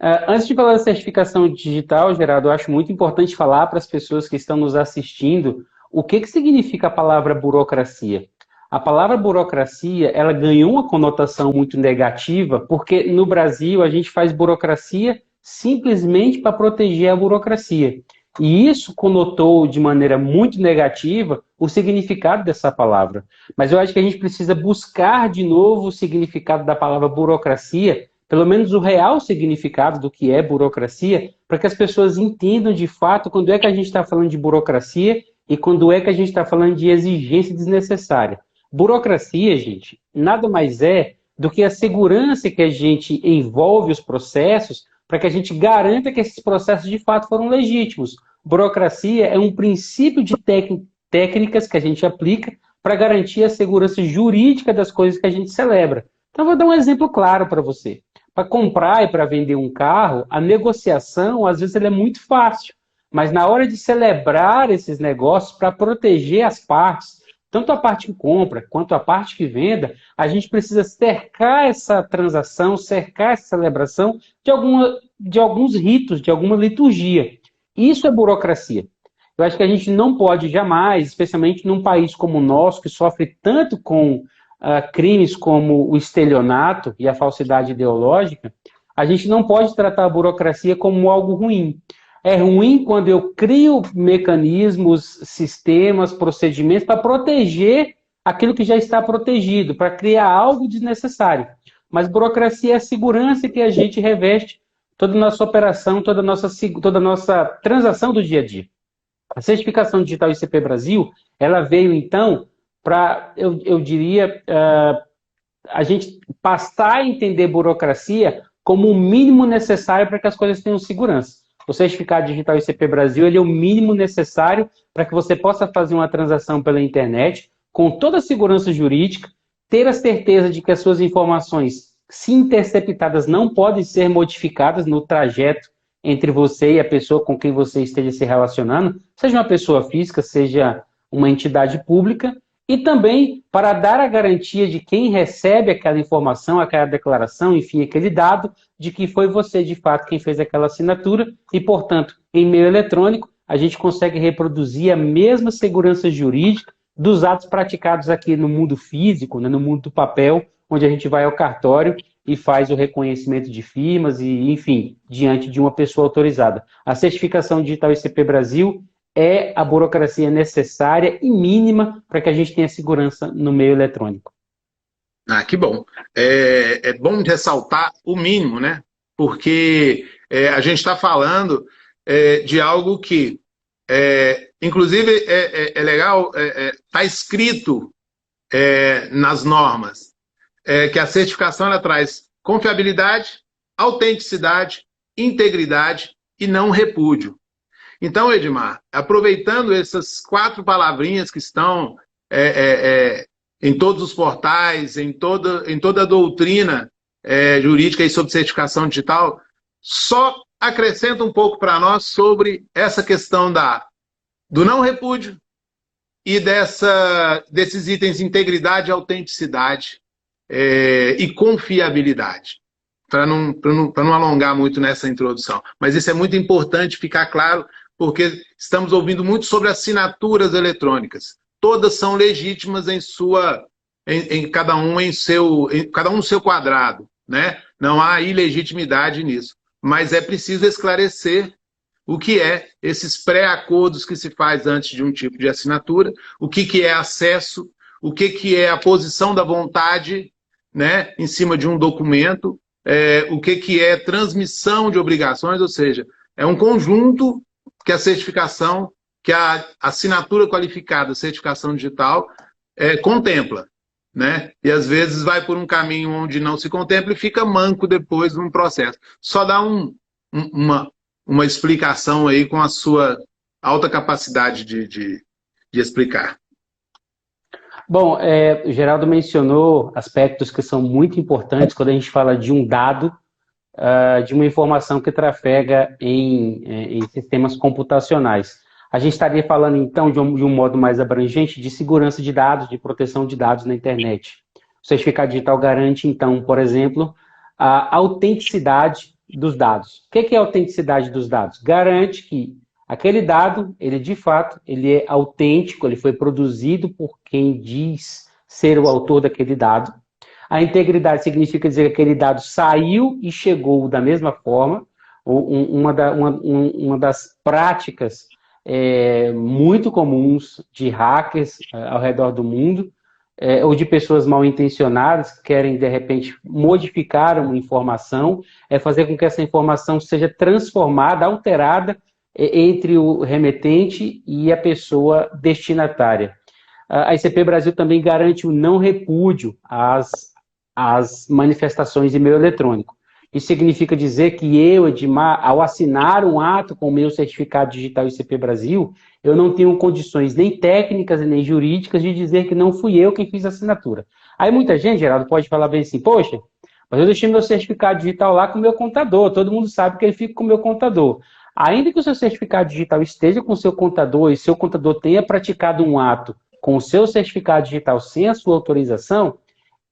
Antes de falar da certificação digital, Geraldo, eu acho muito importante falar para as pessoas que estão nos assistindo o que significa a palavra burocracia. A palavra burocracia, ela ganhou uma conotação muito negativa, porque no Brasil a gente faz burocracia simplesmente para proteger a burocracia. E isso conotou de maneira muito negativa o significado dessa palavra. Mas eu acho que a gente precisa buscar de novo o significado da palavra burocracia, pelo menos o real significado do que é burocracia, para que as pessoas entendam de fato quando é que a gente está falando de burocracia e quando é que a gente está falando de exigência desnecessária. Burocracia, gente, nada mais é do que a segurança que a gente envolve os processos para que a gente garanta que esses processos de fato foram legítimos. Burocracia é um princípio de técnicas que a gente aplica para garantir a segurança jurídica das coisas que a gente celebra. Então, vou dar um exemplo claro para você. Para comprar e para vender um carro, a negociação, às vezes, ela é muito fácil. Mas na hora de celebrar esses negócios, para proteger as partes, tanto a parte que compra quanto a parte que venda, a gente precisa cercar essa transação, cercar essa celebração de alguns ritos, de alguma liturgia. Isso é burocracia. Eu acho que a gente não pode jamais, especialmente num país como o nosso, que sofre tanto com crimes como o estelionato e a falsidade ideológica, a gente não pode tratar a burocracia como algo ruim. É ruim quando eu crio mecanismos, sistemas, procedimentos para proteger aquilo que já está protegido, para criar algo desnecessário. Mas burocracia é a segurança que a gente reveste toda a nossa operação, toda a nossa transação do dia a dia. A certificação digital ICP Brasil, ela veio então para, eu diria, a gente passar a entender burocracia como o mínimo necessário para que as coisas tenham segurança. O certificado digital ICP Brasil, ele é o mínimo necessário para que você possa fazer uma transação pela internet com toda a segurança jurídica, ter a certeza de que as suas informações, se interceptadas, não podem ser modificadas no trajeto entre você e a pessoa com quem você esteja se relacionando, seja uma pessoa física, seja uma entidade pública, e também para dar a garantia de quem recebe aquela informação, aquela declaração, enfim, aquele dado, de que foi você, de fato, quem fez aquela assinatura, e, portanto, em meio eletrônico, a gente consegue reproduzir a mesma segurança jurídica dos atos praticados aqui no mundo físico, né, no mundo do papel, onde a gente vai ao cartório e faz o reconhecimento de firmas e, enfim, diante de uma pessoa autorizada. A certificação digital ICP Brasil é a burocracia necessária e mínima para que a gente tenha segurança no meio eletrônico. Ah, que bom. É bom ressaltar o mínimo, né? Porque a gente está falando de algo que, inclusive, é legal, está escrito nas normas, que a certificação ela traz confiabilidade, autenticidade, integridade e não repúdio. Então, Edmar, aproveitando essas 4 palavrinhas que estão em todos os portais, em toda a doutrina jurídica e sobre certificação digital, só acrescenta um pouco para nós sobre essa questão do não repúdio e desses itens integridade, autenticidade e confiabilidade. Para não alongar muito nessa introdução. Mas isso é muito importante ficar claro, porque estamos ouvindo muito sobre assinaturas eletrônicas. Todas são legítimas cada um no seu quadrado, né? Não há ilegitimidade nisso. Mas é preciso esclarecer o que é esses pré-acordos que se faz antes de um tipo de assinatura, o que é acesso, o que é a posição da vontade, né, em cima de um documento, o que é transmissão de obrigações, ou seja, é um conjunto que a certificação, que a assinatura qualificada, certificação digital, contempla, né? E às vezes vai por um caminho onde não se contempla e fica manco depois num processo. Só dá uma explicação aí com a sua alta capacidade de explicar. Bom, o Geraldo mencionou aspectos que são muito importantes quando a gente fala de um dado, de uma informação que trafega em sistemas computacionais. A gente estaria falando, então, de um modo mais abrangente, de segurança de dados, de proteção de dados na internet. O certificado digital garante, então, por exemplo, a autenticidade dos dados. O que é a autenticidade dos dados? Garante que aquele dado, ele de fato, ele é autêntico, ele foi produzido por quem diz ser o autor daquele dado. A integridade significa dizer que aquele dado saiu e chegou da mesma forma. Uma das práticas muito comuns de hackers ao redor do mundo, ou de pessoas mal intencionadas que querem, de repente, modificar uma informação, fazer com que essa informação seja transformada, alterada entre o remetente e a pessoa destinatária. A ICP Brasil também garante o não repúdio às manifestações de e-mail eletrônico. Isso significa dizer que eu, Edmar, ao assinar um ato com o meu certificado digital ICP Brasil, eu não tenho condições nem técnicas e nem jurídicas de dizer que não fui eu quem fiz a assinatura. Aí muita gente, Geraldo, pode falar bem assim, poxa, mas eu deixei meu certificado digital lá com o meu contador, todo mundo sabe que ele fica com o meu contador. Ainda que o seu certificado digital esteja com o seu contador e seu contador tenha praticado um ato com o seu certificado digital sem a sua autorização,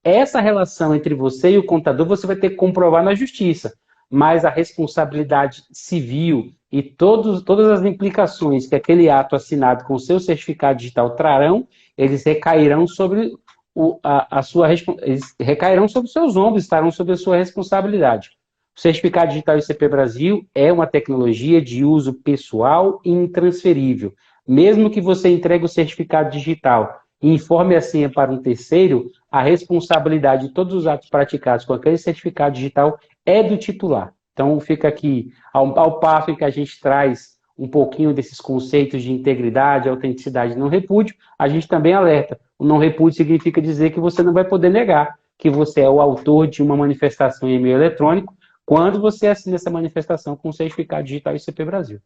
essa relação entre você e o contador você vai ter que comprovar na justiça. Mas a responsabilidade civil e todas as implicações que aquele ato assinado com o seu certificado digital trarão, eles recairão sobre eles recairão sobre os seus ombros, estarão sobre a sua responsabilidade. O certificado digital ICP Brasil é uma tecnologia de uso pessoal e intransferível. Mesmo que você entregue o certificado digital e informe a senha para um terceiro, a responsabilidade de todos os atos praticados com aquele certificado digital é do titular. Então, fica aqui, ao passo em que a gente traz um pouquinho desses conceitos de integridade, autenticidade e não repúdio, a gente também alerta. O não repúdio significa dizer que você não vai poder negar que você é o autor de uma manifestação em e-mail eletrônico quando você assina essa manifestação com o certificado digital ICP Brasil.